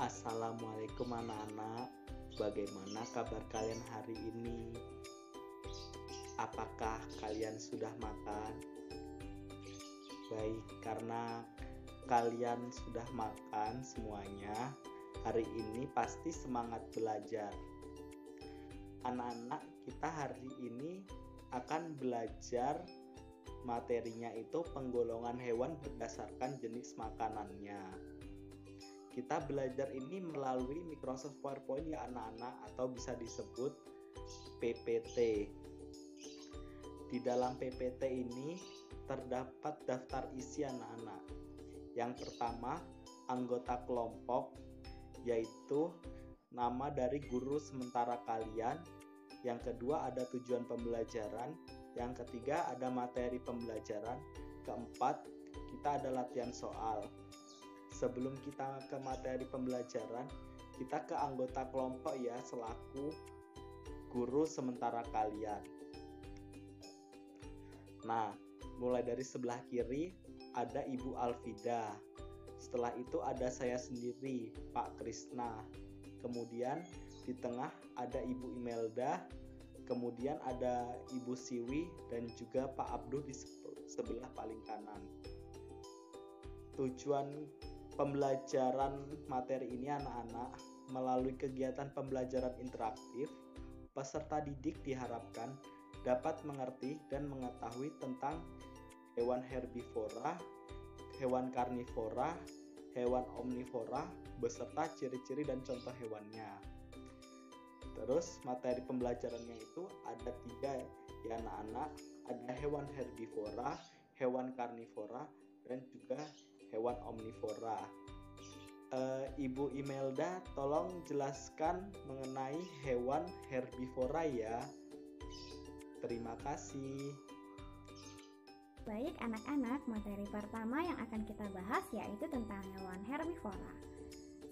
Assalamualaikum anak-anak, bagaimana kabar kalian hari ini? Apakah kalian sudah makan? Baik, karena kalian sudah makan semuanya, hari ini pasti semangat belajar. Anak-anak, kita hari ini akan belajar materinya itu penggolongan hewan berdasarkan jenis makanannya. Kita belajar ini melalui Microsoft PowerPoint ya anak-anak, atau bisa disebut PPT. Di dalam PPT ini terdapat daftar isi anak-anak. Yang pertama, anggota kelompok, yaitu nama dari guru sementara kalian. Yang kedua, ada tujuan pembelajaran. Yang ketiga, ada materi pembelajaran. Keempat, kita ada latihan soal. Sebelum kita ke materi pembelajaran, kita ke anggota kelompok ya, selaku guru sementara kalian. Nah, mulai dari sebelah kiri ada Ibu Alfida. Setelah itu ada saya sendiri, Pak Krisna. Kemudian di tengah ada Ibu Imelda. Kemudian ada Ibu Siwi dan juga Pak Abduh di sebelah paling kanan. Tujuan pembelajaran materi ini anak-anak, melalui kegiatan pembelajaran interaktif, peserta didik diharapkan dapat mengerti dan mengetahui tentang hewan herbivora, hewan karnivora, hewan omnivora, beserta ciri-ciri dan contoh hewannya. Terus materi pembelajarannya itu ada 3 ya anak-anak, ada hewan herbivora, hewan karnivora, dan juga hewan omnivora. Ibu Imelda, tolong jelaskan mengenai hewan herbivora ya. Terima kasih. Baik anak-anak, materi pertama yang akan kita bahas yaitu tentang hewan herbivora.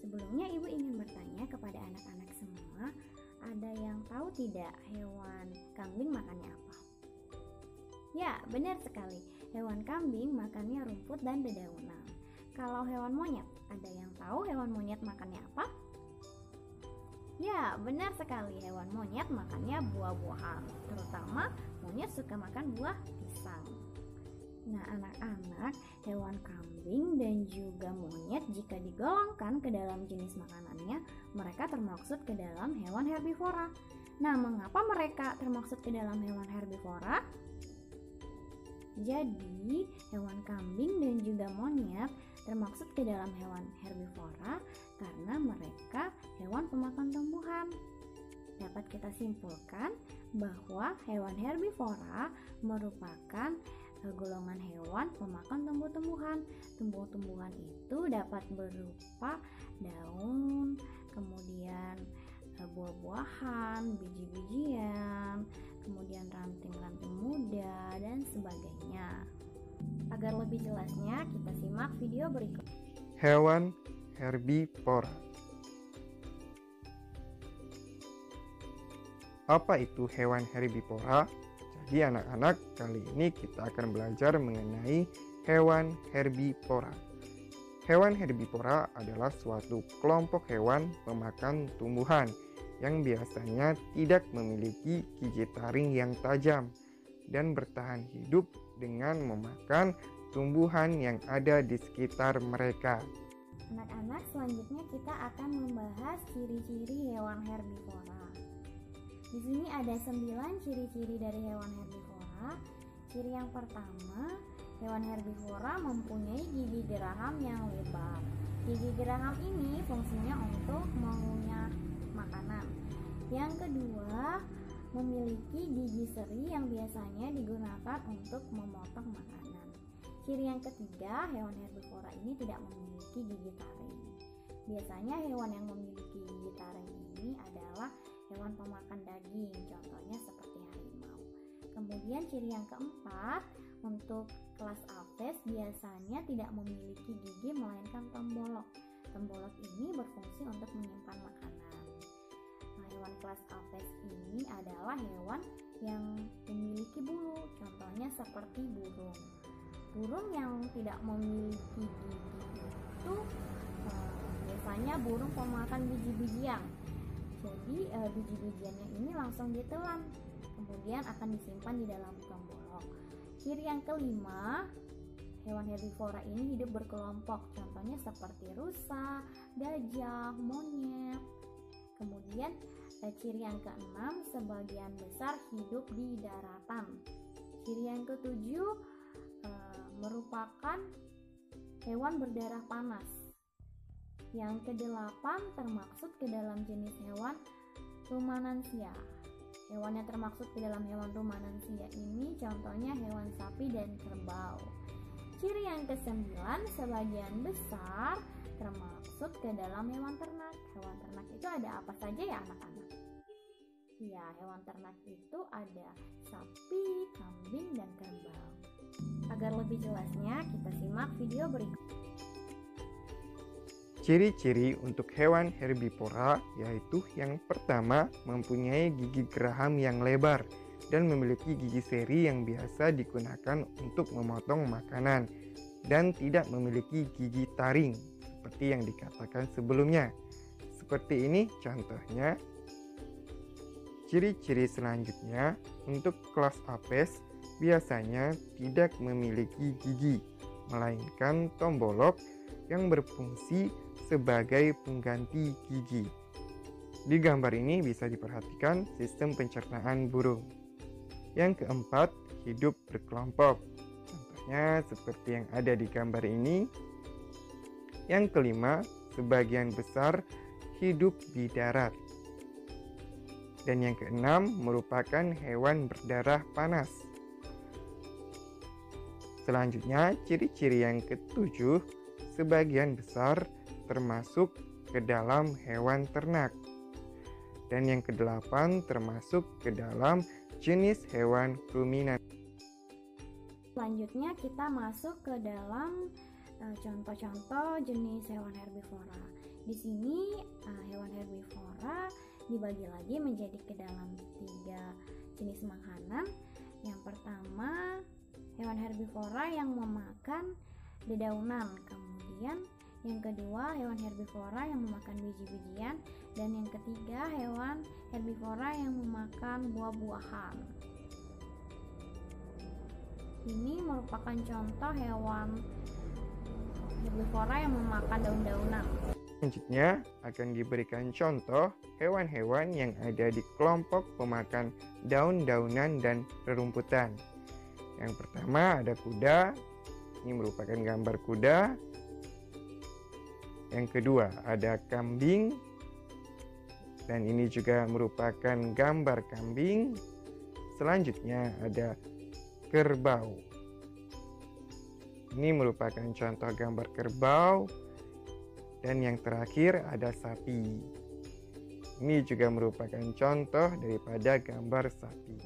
Sebelumnya Ibu ingin bertanya kepada anak-anak semua, ada yang tahu tidak hewan kambing makannya apa? Ya, benar sekali. Hewan kambing makannya rumput dan dedaunan. Kalau hewan monyet, ada yang tahu hewan monyet makannya apa? Ya, benar sekali. Hewan monyet makannya buah-buahan. Terutama monyet suka makan buah pisang. Nah, anak-anak, hewan kambing dan juga monyet jika digolongkan ke dalam jenis makanannya, mereka termaksud ke dalam hewan herbivora. Nah, mengapa mereka termaksud ke dalam hewan herbivora? Jadi, hewan kambing dan juga monyet termaksud ke dalam hewan herbivora karena mereka hewan pemakan tumbuhan. Dapat kita simpulkan bahwa hewan herbivora merupakan golongan hewan pemakan tumbuh-tumbuhan. Tumbuh-tumbuhan itu dapat berupa daun, kemudian buah-buahan, biji-bijian, kemudian ranting-ranting muda, dan sebagainya. Agar lebih jelasnya, kita simak video berikut. Hewan herbivora. Apa itu hewan herbivora? Jadi anak-anak, kali ini kita akan belajar mengenai hewan herbivora. Hewan herbivora adalah suatu kelompok hewan pemakan tumbuhan yang biasanya tidak memiliki gigi taring yang tajam dan bertahan hidup dengan memakan tumbuhan yang ada di sekitar mereka. Anak-anak, selanjutnya kita akan membahas ciri-ciri hewan herbivora. Di sini ada 9 ciri-ciri dari hewan herbivora. Ciri yang pertama, hewan herbivora mempunyai gigi geraham yang lebar. Gigi geraham ini fungsinya untuk mengunyah makanan. Yang kedua, memiliki gigi seri yang biasanya digunakan untuk memotong makanan. Ciri yang ketiga, hewan herbivora ini tidak memiliki gigi taring. Biasanya hewan yang memiliki gigi taring ini adalah hewan pemakan daging, contohnya seperti harimau. Kemudian ciri yang keempat, untuk kelas Apes biasanya tidak memiliki gigi melainkan tembolok. Tembolok ini berfungsi untuk menyimpan makanan. Nah, hewan kelas Apes ini adalah hewan yang memiliki bulu, contohnya seperti burung. Burung yang tidak memiliki gigi itu biasanya burung pemakan biji-bijian. Jadi biji-bijiannya ini langsung ditelan, kemudian akan disimpan di dalam pembolok. Ciri yang kelima, hewan herbivora ini hidup berkelompok, contohnya seperti rusa, gajah, monyet. Kemudian ciri yang keenam, sebagian besar hidup di daratan. Ciri yang ketujuh, merupakan hewan berdarah panas. Yang kedelapan, termaksud ke dalam jenis hewan ruminansia. Hewan yang termaksud ke dalam hewan ruminansia ini contohnya hewan sapi dan kerbau. Ciri yang kesembilan, sebagian besar termaksud ke dalam hewan ternak. Hewan ternak itu ada apa saja ya anak-anak? Ya, hewan ternak itu ada sapi, kambing, dan kerbau. Agar lebih jelasnya, kita simak video berikut. Ciri-ciri untuk hewan herbivora yaitu yang pertama, mempunyai gigi geraham yang lebar dan memiliki gigi seri yang biasa digunakan untuk memotong makanan dan tidak memiliki gigi taring seperti yang dikatakan sebelumnya. Seperti ini contohnya. Ciri-ciri selanjutnya, untuk kelas Apes biasanya tidak memiliki gigi, melainkan tombolok yang berfungsi sebagai pengganti gigi. Di gambar ini bisa diperhatikan sistem pencernaan burung. Yang keempat, hidup berkelompok. Contohnya seperti yang ada di gambar ini. Yang kelima, sebagian besar hidup di darat. Dan yang keenam, merupakan hewan berdarah panas. Selanjutnya, ciri-ciri yang ketujuh, sebagian besar termasuk ke dalam hewan ternak. Dan yang kedelapan, termasuk ke dalam jenis hewan ruminan. Selanjutnya kita masuk ke dalam contoh-contoh jenis hewan herbivora. Di sini hewan herbivora dibagi lagi menjadi ke dalam 3 jenis makanan. Yang pertama, hewan herbivora yang memakan dedaunan. Kemudian yang kedua, hewan herbivora yang memakan biji-bijian. Dan yang ketiga, hewan herbivora yang memakan buah-buahan. Ini merupakan contoh hewan herbivora yang memakan daun-daunan. Selanjutnya akan diberikan contoh hewan-hewan yang ada di kelompok pemakan daun-daunan dan rerumputan. Yang pertama ada kuda. Ini merupakan gambar kuda. Yang kedua ada kambing. Dan ini juga merupakan gambar kambing. Selanjutnya ada kerbau. Ini merupakan contoh gambar kerbau. Dan yang terakhir ada sapi. Ini juga merupakan contoh daripada gambar sapi.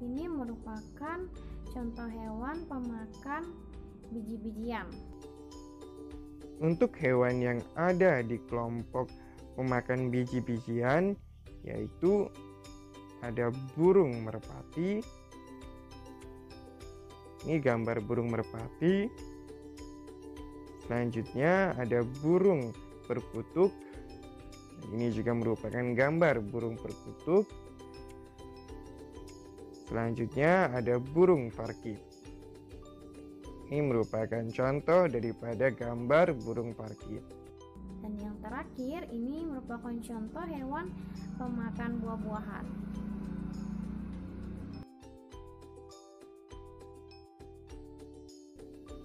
Ini merupakan contoh hewan pemakan biji-bijian. Untuk hewan yang ada di kelompok pemakan biji-bijian, yaitu ada burung merpati. Ini gambar burung merpati. Selanjutnya ada burung perkutut. Ini juga merupakan gambar burung perkutut. Selanjutnya ada burung parkit. Ini merupakan contoh daripada gambar burung parkit. Dan yang terakhir, ini merupakan contoh hewan pemakan buah-buahan.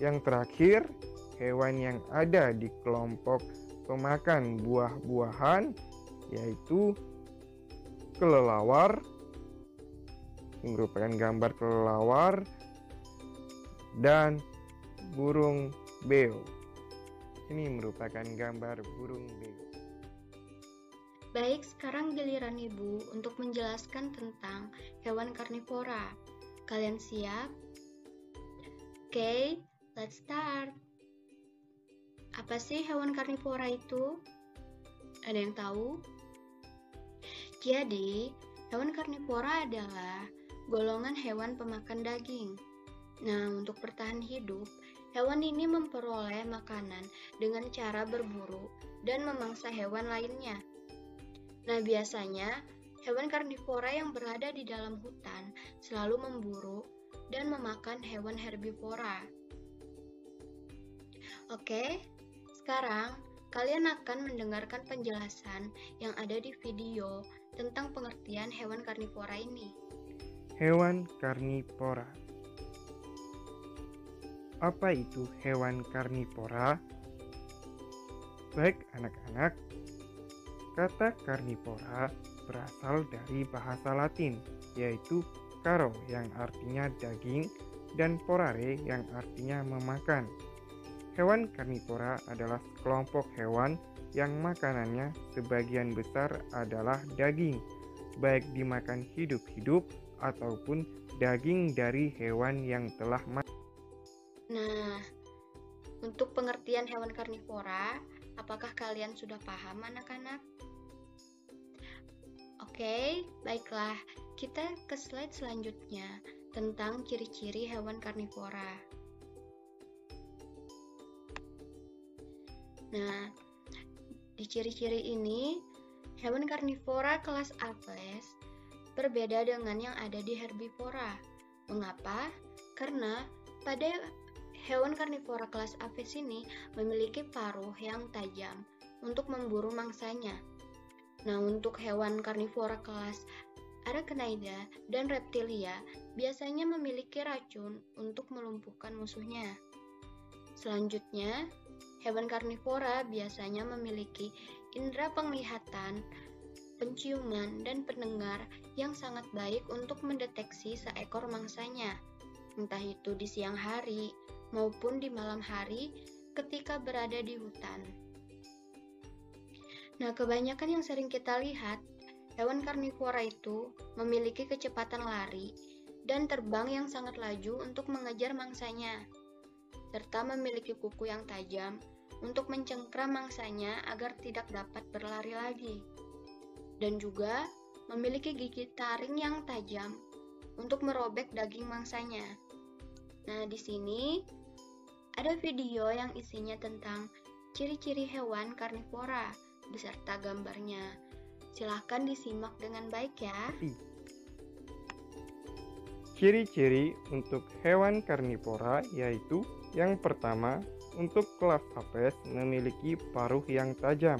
Yang terakhir, hewan yang ada di kelompok pemakan buah-buahan yaitu kelelawar. Ini merupakan gambar kelelawar dan burung beo. Ini merupakan gambar burung beo. Baik, sekarang giliran Ibu untuk menjelaskan tentang hewan karnivora. Kalian siap? Oke, let's start. Apa sih hewan karnivora itu? Ada yang tahu? Jadi, hewan karnivora adalah golongan hewan pemakan daging. Nah, untuk bertahan hidup, Hewan ini memperoleh makanan dengan cara berburu dan memangsa hewan lainnya. Nah, biasanya hewan karnivora yang berada di dalam hutan selalu memburu dan memakan hewan herbivora. Oke, sekarang kalian akan mendengarkan penjelasan yang ada di video tentang pengertian hewan karnivora ini. Hewan karnivora. Apa itu hewan karnivora? Baik anak-anak, kata karnivora berasal dari bahasa Latin, yaitu caro yang artinya daging dan porare yang artinya memakan. Hewan karnivora adalah kelompok hewan yang makanannya sebagian besar adalah daging, baik dimakan hidup-hidup ataupun daging dari hewan yang telah mati. Nah, untuk pengertian hewan karnivora, apakah kalian sudah paham anak-anak? Oke, baiklah. Kita ke slide selanjutnya tentang ciri-ciri hewan karnivora. Nah, di ciri-ciri ini, hewan karnivora kelas Aves berbeda dengan yang ada di herbivora. Mengapa? Karena pada hewan karnivora kelas Aves ini memiliki paruh yang tajam untuk memburu mangsanya. Nah, untuk hewan karnivora kelas Arachnida dan Reptilia biasanya memiliki racun untuk melumpuhkan musuhnya. Selanjutnya, hewan karnivora biasanya memiliki indera penglihatan, penciuman, dan pendengar yang sangat baik untuk mendeteksi seekor mangsanya, entah itu di siang hari maupun di malam hari ketika berada di hutan. Nah, kebanyakan yang sering kita lihat, hewan karnivora itu memiliki kecepatan lari dan terbang yang sangat laju untuk mengejar mangsanya, serta memiliki kuku yang tajam untuk mencengkram mangsanya agar tidak dapat berlari lagi, dan juga memiliki gigi taring yang tajam untuk merobek daging mangsanya. Nah, di sini ada video yang isinya tentang ciri-ciri hewan karnivora beserta gambarnya. Silahkan disimak dengan baik ya. Ciri-ciri untuk hewan karnivora yaitu yang pertama, untuk kelas Aves memiliki paruh yang tajam.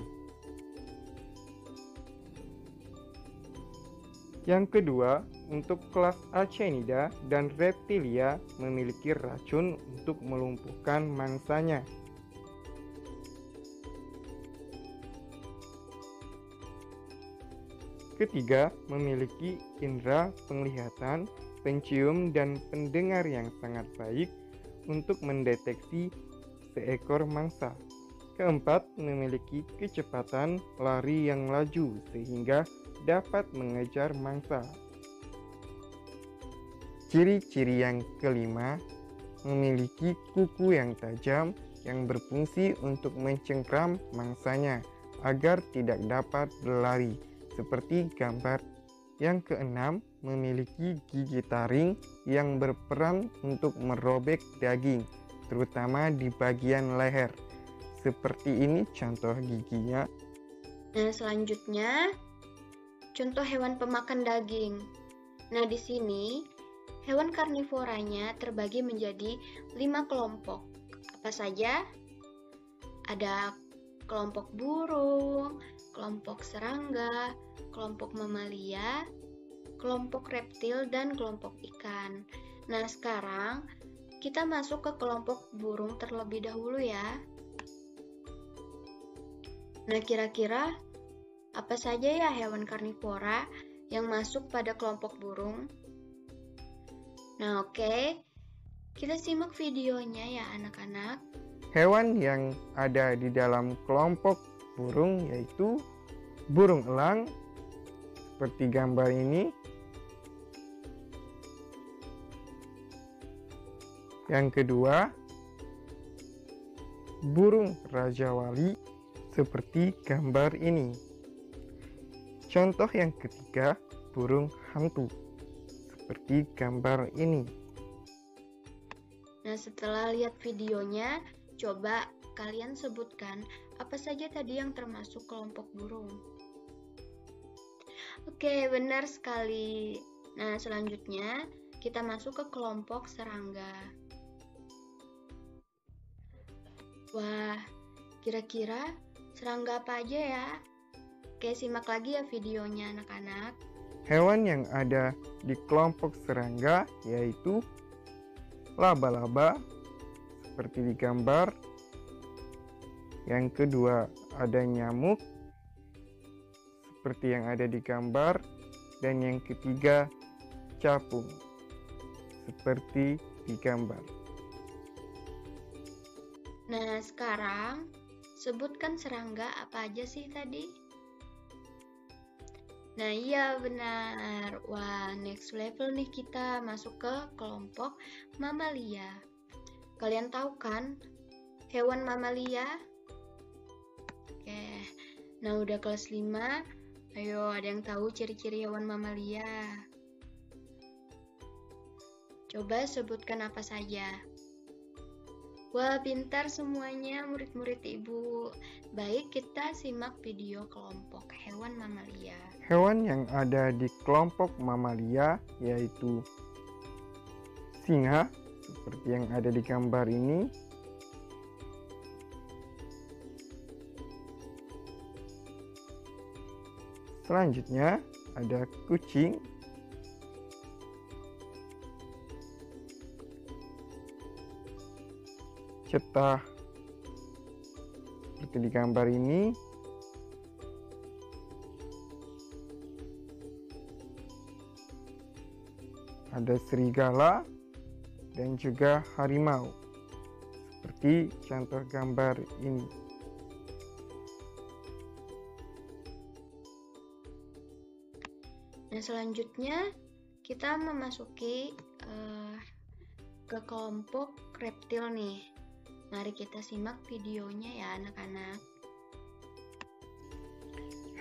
Yang kedua, untuk kelas Arachnida dan Reptilia memiliki racun untuk melumpuhkan mangsanya. Ketiga, memiliki indera penglihatan, pencium, dan pendengar yang sangat baik untuk mendeteksi seekor mangsa. Keempat, memiliki kecepatan lari yang laju sehingga dapat mengejar mangsa. Ciri-ciri yang kelima, memiliki kuku yang tajam yang berfungsi untuk mencengkram mangsanya agar tidak dapat berlari, seperti gambar. Yang keenam, memiliki gigi taring yang berperan untuk merobek daging, terutama di bagian leher. Seperti ini contoh giginya. Nah, selanjutnya contoh hewan pemakan daging. Nah, di sini hewan karnivoranya terbagi menjadi 5 kelompok. Apa saja? Ada kelompok burung, kelompok serangga, kelompok mamalia, kelompok reptil, dan kelompok ikan. Nah, sekarang kita masuk ke kelompok burung terlebih dahulu ya. Nah, kira-kira apa saja ya hewan karnivora yang masuk pada kelompok burung? Nah, oke. Kita simak videonya ya anak-anak. Hewan yang ada di dalam kelompok burung yaitu burung elang, seperti gambar ini. Yang kedua, burung rajawali, seperti gambar ini. Contoh yang ketiga, burung hantu, seperti gambar ini. Nah, setelah lihat videonya, coba kalian sebutkan apa saja tadi yang termasuk kelompok burung. Oke, benar sekali. Nah, selanjutnya kita masuk ke kelompok serangga. Wah, kira-kira serangga apa aja ya? Oke, simak lagi ya videonya anak-anak. Hewan yang ada di kelompok serangga yaitu laba-laba, seperti di gambar. Yang kedua, ada nyamuk, seperti yang ada di gambar. Dan yang ketiga, capung, seperti di gambar. Nah, sekarang sebutkan serangga apa aja sih tadi? Nah, iya benar. Wah, next level nih kita masuk ke kelompok mamalia. Kalian tahu kan hewan mamalia? Oke. Nah, udah kelas 5. Ayo, ada yang tahu ciri-ciri hewan mamalia? Coba sebutkan apa saja. Wah, pintar semuanya murid-murid ibu. Baik, kita simak video kelompok hewan mamalia. Hewan yang ada di kelompok mamalia yaitu singa, seperti yang ada di gambar ini. Selanjutnya ada kucing, cetah, seperti di gambar ini. Ada serigala dan juga harimau, seperti contoh gambar ini. Nah, selanjutnya kita memasuki ke kelompok reptil nih. Mari kita simak videonya ya anak-anak.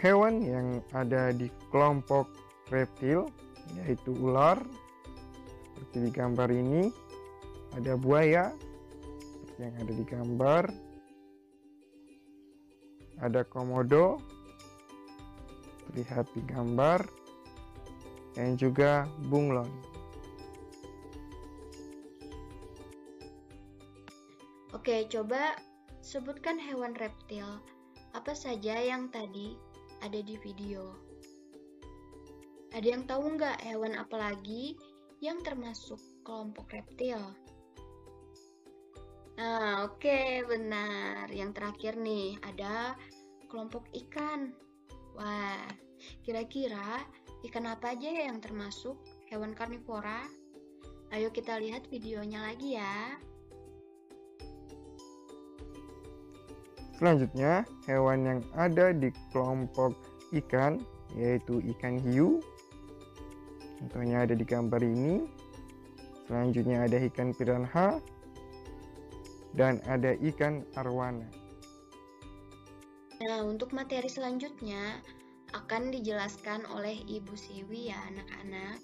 Hewan yang ada di kelompok reptil yaitu ular, seperti di gambar ini. Ada buaya, seperti yang ada di gambar. Ada komodo, terlihat di gambar. Dan juga bunglon. Oke, coba sebutkan hewan reptil. Apa saja yang tadi ada di video? Ada yang tahu nggak hewan apa lagi yang termasuk kelompok reptil? Nah, oke, benar. Yang terakhir nih, ada kelompok ikan. Wah, kira-kira ikan apa aja yang termasuk hewan karnivora? Ayo kita lihat videonya lagi ya. Selanjutnya, hewan yang ada di kelompok ikan yaitu ikan hiu. Contohnya ada di gambar ini. Selanjutnya ada ikan piranha dan ada ikan arwana. Nah, untuk materi selanjutnya akan dijelaskan oleh Ibu Siwi ya anak-anak.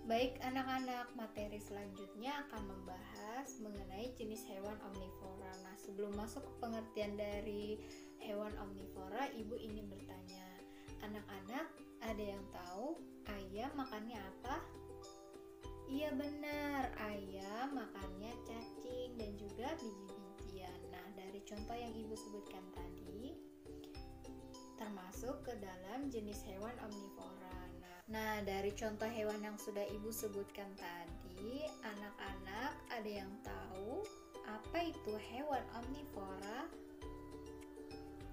Baik anak-anak, materi selanjutnya akan membahas mengenai jenis hewan omnivora. Nah, sebelum masuk ke pengertian dari hewan omnivora, Ibu ingin bertanya, anak-anak ada yang tahu ayam makannya apa? Iya benar, ayam makannya cacing dan juga biji-bijian. Nah, dari contoh yang Ibu sebutkan tadi, termasuk ke dalam jenis hewan omnivora. Nah, dari contoh hewan yang sudah Ibu sebutkan tadi, anak-anak ada yang tahu apa itu hewan omnivora?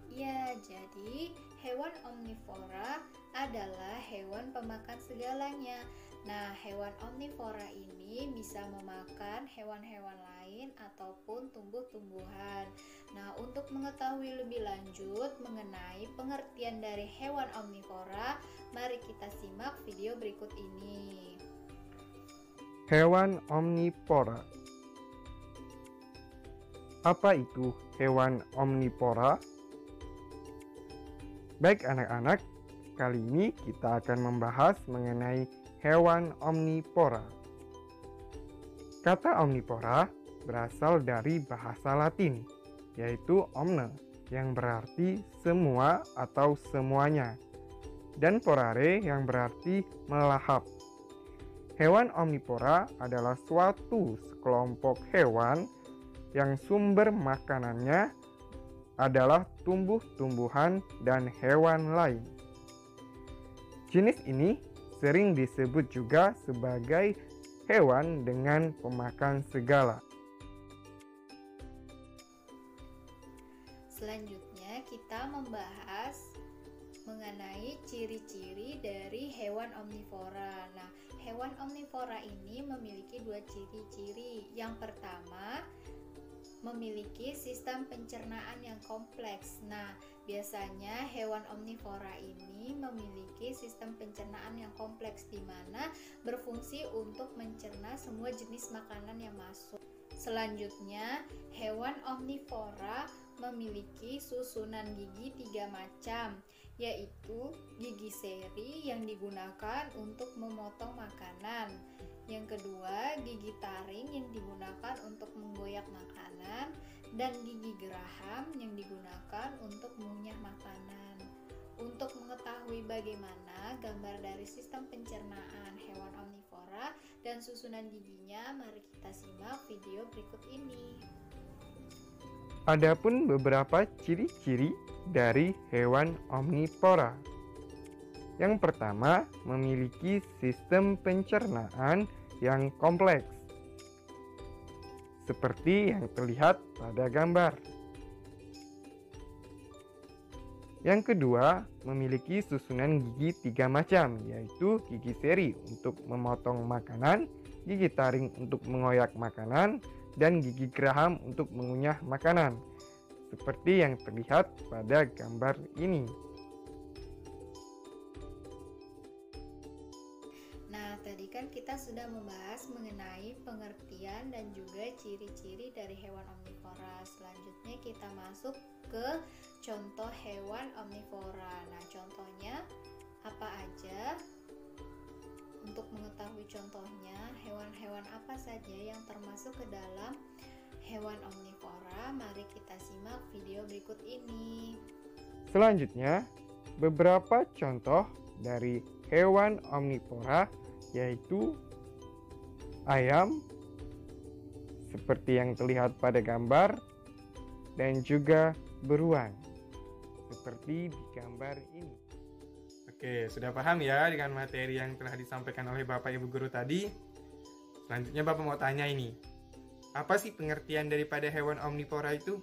Ya, jadi hewan omnivora adalah hewan pemakan segalanya. Nah, hewan omnivora ini bisa memakan hewan-hewan lain ataupun tumbuh-tumbuhan. Nah, untuk mengetahui lebih lanjut mengenai pengertian dari hewan omnivora, mari kita simak video berikut ini. Hewan omnivora. Apa itu hewan omnivora? Baik anak-anak, kali ini kita akan membahas mengenai hewan omnivora. Kata omnivora berasal dari bahasa Latin, yaitu omne, yang berarti semua atau semuanya, dan porare yang berarti melahap. Hewan omnivora adalah suatu sekelompok hewan yang sumber makanannya adalah tumbuh-tumbuhan dan hewan lain. Jenis ini sering disebut juga sebagai hewan dengan pemakan segala. Selanjutnya kita membahas mengenai ciri-ciri dari hewan omnivora. Nah, hewan omnivora ini memiliki dua ciri-ciri. Yang pertama, memiliki sistem pencernaan yang kompleks. Nah, biasanya hewan omnivora ini memiliki sistem pencernaan yang kompleks di mana berfungsi untuk mencerna semua jenis makanan yang masuk. Selanjutnya, hewan omnivora memiliki susunan gigi 3 macam, yaitu gigi seri yang digunakan untuk memotong makanan. Yang kedua, gigi taring yang digunakan untuk menggoyak makanan, dan gigi geraham yang digunakan untuk mengunyah makanan. Untuk mengetahui bagaimana gambar dari sistem pencernaan hewan omnivora dan susunan giginya, mari kita simak video berikut ini. Adapun beberapa ciri-ciri dari hewan omnivora. Yang pertama, memiliki sistem pencernaan yang kompleks, seperti yang terlihat pada gambar. Yang kedua, memiliki susunan gigi 3 macam, yaitu gigi seri untuk memotong makanan, gigi taring untuk mengoyak makanan, dan gigi geraham untuk mengunyah makanan, seperti yang terlihat pada gambar ini. Nah, tadi kan kita sudah membahas mengenai pengertian dan juga ciri-ciri dari hewan omnivora. Selanjutnya kita masuk ke contoh hewan omnivora. Nah, contohnya apa aja? Untuk mengetahui contohnya, hewan-hewan apa saja yang termasuk ke dalam hewan omnivora, mari kita simak video berikut ini. Selanjutnya, beberapa contoh dari hewan omnivora yaitu ayam, seperti yang terlihat pada gambar, dan juga beruang, seperti di gambar ini. Oke, sudah paham ya dengan materi yang telah disampaikan oleh Bapak Ibu Guru tadi? Selanjutnya Bapak mau tanya ini, apa sih pengertian daripada hewan omnivora itu?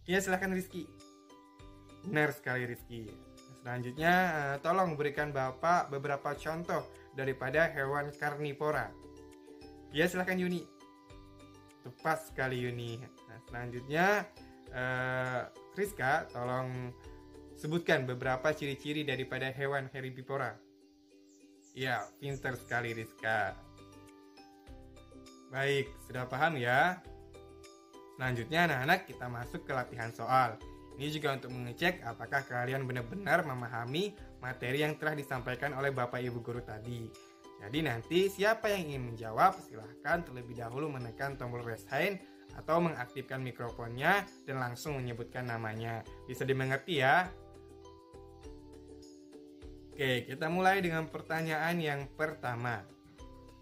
Ya, silahkan Rizky. Benar sekali Rizky. Selanjutnya, tolong berikan Bapak beberapa contoh daripada hewan karnivora. Ya, silahkan Yuni. Tepat sekali Yuni. Nah, selanjutnya, Rizka, tolong sebutkan beberapa ciri-ciri daripada hewan herbivora. Ya, pintar sekali Rizka. Baik, sudah paham ya? Selanjutnya anak-anak kita masuk ke latihan soal. Ini juga untuk mengecek apakah kalian benar-benar memahami materi yang telah disampaikan oleh Bapak Ibu Guru tadi. Jadi nanti siapa yang ingin menjawab silahkan terlebih dahulu menekan tombol raise hand atau mengaktifkan mikrofonnya dan langsung menyebutkan namanya. Bisa dimengerti ya? Oke, kita mulai dengan pertanyaan yang pertama.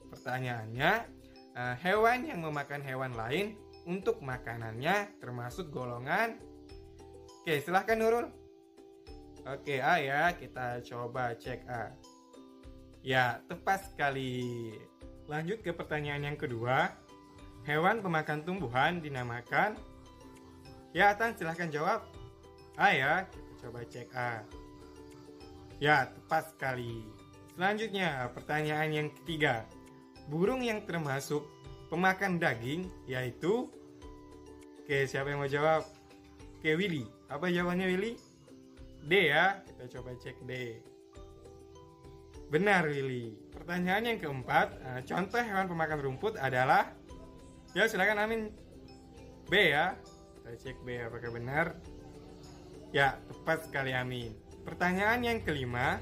Pertanyaannya, hewan yang memakan hewan lain untuk makanannya termasuk golongan. Oke, silahkan Nurul. Oke, A ya, kita coba cek A. Ya, tepat sekali. Lanjut ke pertanyaan yang kedua. Hewan pemakan tumbuhan dinamakan. Ya, Tan, silahkan jawab. A ya, kita coba cek A. Ya, tepat sekali. Selanjutnya, pertanyaan yang ketiga. Burung yang termasuk pemakan daging yaitu. Oke, siapa yang mau jawab? Oke, Willy. Apa jawabannya Willy? D ya, kita coba cek D. Benar Willy. Pertanyaan yang keempat, contoh hewan pemakan rumput adalah. Ya, silakan Amin. B ya. Kita cek B apakah benar. Ya, tepat sekali Amin. Pertanyaan yang kelima,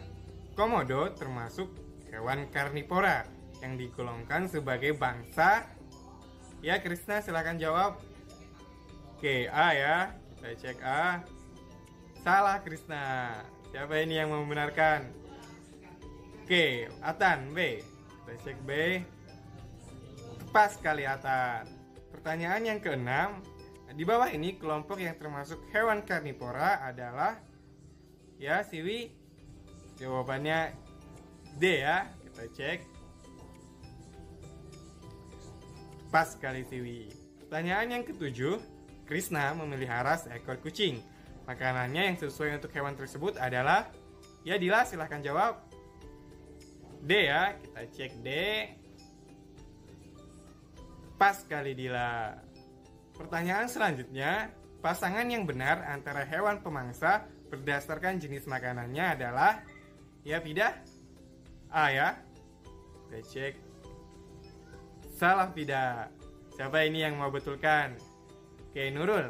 komodo termasuk hewan karnivora yang digolongkan sebagai bangsa Ya, Krisna silahkan jawab. Oke, A ya. Kita cek A. Salah, Krisna. Siapa ini yang membenarkan? Oke, Atan, B. Kita cek B. Pas sekali, Atan. Pertanyaan yang keenam. Di bawah ini kelompok yang termasuk hewan karnivora adalah, ya, Siwi. Jawabannya D ya. Kita cek. Pas sekali, Siwi. Pertanyaan yang ketujuh, Krisna memelihara seekor kucing. Makanannya yang sesuai untuk hewan tersebut adalah, ya, Dila silahkan jawab. D ya, kita cek D. Pas sekali, Dila. Pertanyaan selanjutnya, pasangan yang benar antara hewan pemangsa berdasarkan jenis makanannya adalah, ya, Fida? A ya. Kita cek. Salah, Fida. Siapa ini yang mau betulkan? Oke, Nurul.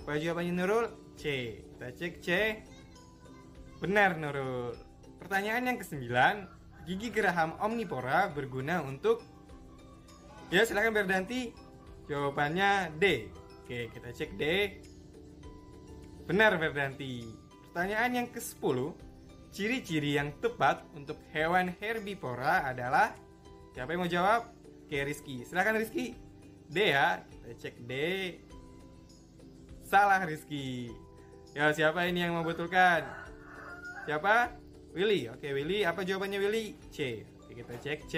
Apa jawabannya, Nurul? C. Kita cek C. Benar, Nurul. Pertanyaan yang ke-9, gigi geraham omnivora berguna untuk, ya, silakan berganti. Jawabannya D. Oke, kita cek D. Benar, Verdanti. Pertanyaan yang ke-10, ciri-ciri yang tepat untuk hewan herbivora adalah, siapa yang mau jawab? Oke, Rizky. Silakan, Rizky. D ya. Kita cek D. Salah, Rizky. Ya, siapa ini yang mau betulkan? Siapa? Willy. Oke, Willy. Apa jawabannya, Willy? C. Oke, kita cek C.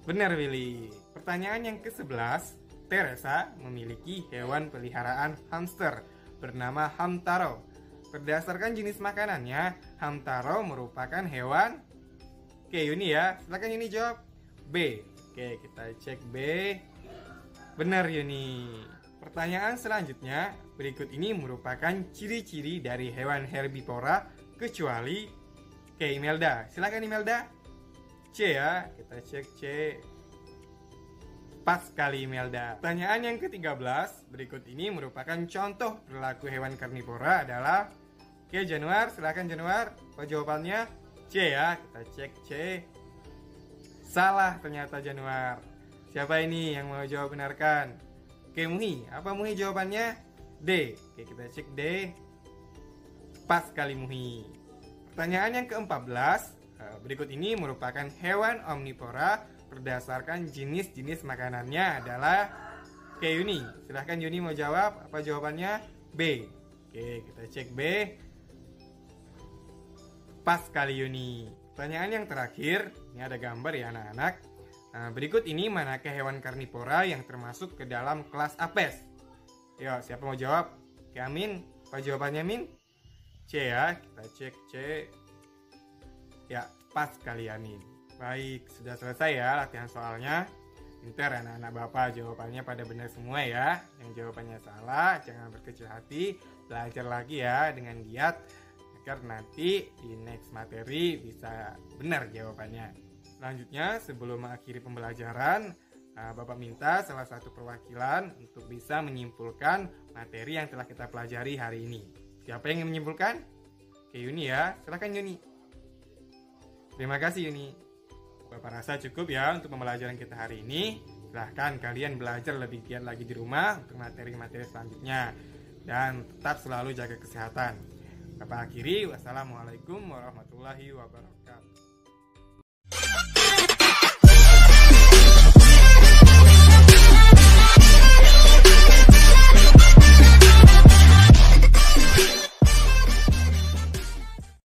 Benar, Willy. Pertanyaan yang ke-11, Teresa memiliki hewan peliharaan hamster bernama Hamtaro. Berdasarkan jenis makanannya, Hamtaro merupakan hewan, oke, Yuni ya. Silakan Yuni jawab. B. Oke, kita cek B. Benar, Yuni. Pertanyaan selanjutnya, berikut ini merupakan ciri-ciri dari hewan herbivora kecuali, oke, Imelda. Silakan, Imelda. C ya. Kita cek C. Pas sekali, Imelda. Pertanyaan yang ke-13, berikut ini merupakan contoh perilaku hewan karnivora adalah, oke, Januar. Silakan, Januar. Apa jawabannya? C ya. Kita cek C. Salah ternyata, Januar. Siapa ini yang mau jawab benarkan? Oke, Muhi. Apa Muhi jawabannya? D. Oke, kita cek D. Pas sekali, Muhi. Pertanyaan yang ke-14, berikut ini merupakan hewan omnivora berdasarkan jenis-jenis makanannya adalah, oke, Yuni. Silahkan Yuni mau jawab. Apa jawabannya? B. Oke, kita cek B. Pas sekali, Yuni. Pertanyaan yang terakhir, ini ada gambar ya, anak-anak. Nah, berikut ini manakah hewan karnivora yang termasuk ke dalam kelas Apes? Yo, siapa mau jawab? Oke, Amin. Apa jawabannya, Min? C ya. Kita cek C. Ya, pas sekali, Amin. Baik, sudah selesai ya latihan soalnya. Pintar anak-anak Bapak, jawabannya pada benar semua ya. Yang jawabannya salah, jangan berkecil hati. Belajar lagi ya dengan giat, agar nanti di next materi bisa benar jawabannya. Selanjutnya, sebelum mengakhiri pembelajaran, Bapak minta salah satu perwakilan untuk bisa menyimpulkan materi yang telah kita pelajari hari ini. Siapa yang ingin menyimpulkan? Oke, Yuni ya. Silakan, Yuni. Terima kasih, Yuni. Bapak rasa cukup ya untuk pembelajaran kita hari ini. Silahkan kalian belajar lebih giat lagi di rumah untuk materi-materi selanjutnya. Dan tetap selalu jaga kesehatan. Bapak akhiri, wassalamualaikum warahmatullahi wabarakatuh.